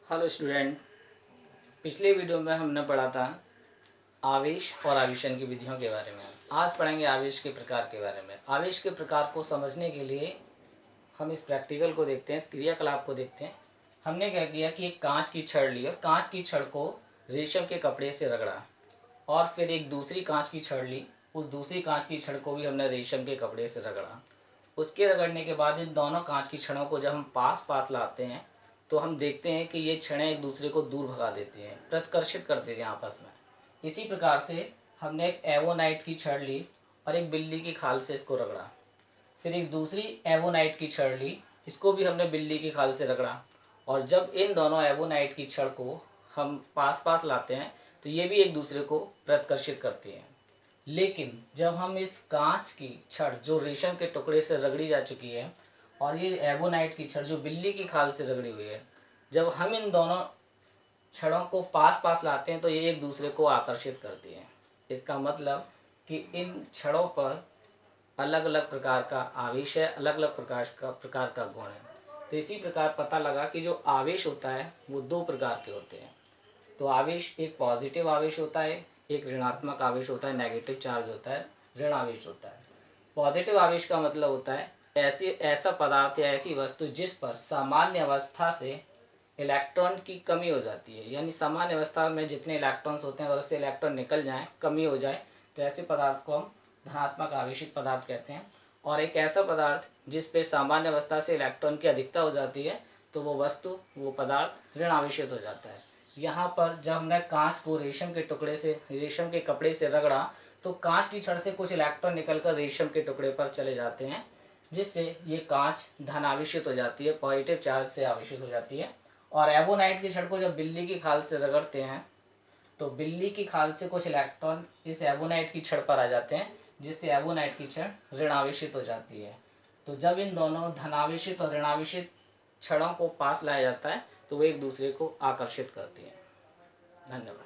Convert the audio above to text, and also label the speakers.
Speaker 1: Hello student. पिछले video में हमने पढ़ा था आवेश और आवेशन की विधियों के बारे में। आज पढ़ेंगे आवेश के प्रकार के बारे में। आवेश के प्रकार को समझने के लिए हम इस प्रैक्टिकल को देखते हैं, इस क्रियाकलाप को देखते हैं। हमने क्या किया कि एक कांच की छड़ ली और कांच की छड़ को रेशम के कपड़े से रगड़ा, और फिर एक दूसरी कांच की छड़ ली, उस दूसरी कांच की छड़ को भी हमने रेशम के कपड़े से रगड़ा। उसके रगड़ने के बाद इन दोनों कांच की छड़ों को जब हम पास पास लाते हैं तो हम देखते हैं कि ये छड़ें एक दूसरे को दूर भगा देती हैं, प्रतिकर्षित कर देती हैं आपस में। इसी प्रकार से हमने एक एवोनाइट की छड़ ली और एक बिल्ली की खाल से इसको रगड़ा। फिर एक दूसरी एवोनाइट की छड़ ली, इसको भी हमने बिल्ली की खाल से रगड़ा। और जब इन दोनों एवोनाइट की छड़ को हम पास पास लाते हैं तो ये भी एक दूसरे को प्रतिकर्षित करती हैं। लेकिन जब हम इस कांच की छड़ जो रेशम के टुकड़े से रगड़ी जा चुकी है और ये एवोनाइट की छड़ जो बिल्ली की खाल से रगड़ी हुई है, जब हम इन दोनों छड़ों को पास पास लाते हैं तो ये एक दूसरे को आकर्षित करती हैं। इसका मतलब कि इन छड़ों पर अलग अलग प्रकार का आवेश है, अलग अलग प्रकार का गुण है। तो इसी प्रकार पता लगा कि जो आवेश होता है वो दो प्रकार के होते हैं। तो आवेश एक पॉजिटिव आवेश होता है, एक ऋणात्मक आवेश होता है, नेगेटिव चार्ज होता है, ऋण आवेश होता है। पॉजिटिव आवेश का मतलब होता है ऐसा पदार्थ या ऐसी वस्तु जिस पर सामान्य अवस्था से इलेक्ट्रॉन की कमी हो जाती है, यानी सामान्य अवस्था में जितने इलेक्ट्रॉन्स होते हैं अगर उससे इलेक्ट्रॉन निकल जाए, कमी हो जाए, तो ऐसे पदार्थ को हम धनात्मक आवेशित पदार्थ कहते हैं। और एक ऐसा पदार्थ जिस पे सामान्य अवस्था से इलेक्ट्रॉन की अधिकता हो जाती है तो वो वस्तु, वो पदार्थ ऋण आवेशित हो जाता है। यहाँ पर जब हमने कांच को रेशम के कपड़े से रगड़ा तो कांच की छड़ से कुछ इलेक्ट्रॉन निकलकर रेशम के टुकड़े पर चले जाते हैं, जिससे ये कांच धन आवेशित हो जाती है, पॉजिटिव चार्ज से आवेशित हो जाती है। और एवोनाइट की छड़ को जब बिल्ली की खाल से रगड़ते हैं तो बिल्ली की खाल से कुछ इलेक्ट्रॉन इस एवोनाइट की छड़ पर आ जाते हैं, जिससे एवोनाइट की छड़ ऋण आवेशित हो जाती है। तो जब इन दोनों धनावेशित और ऋणावेशित छड़ों को पास लाया जाता है तो वे एक दूसरे को आकर्षित करती हैं। धन्यवाद।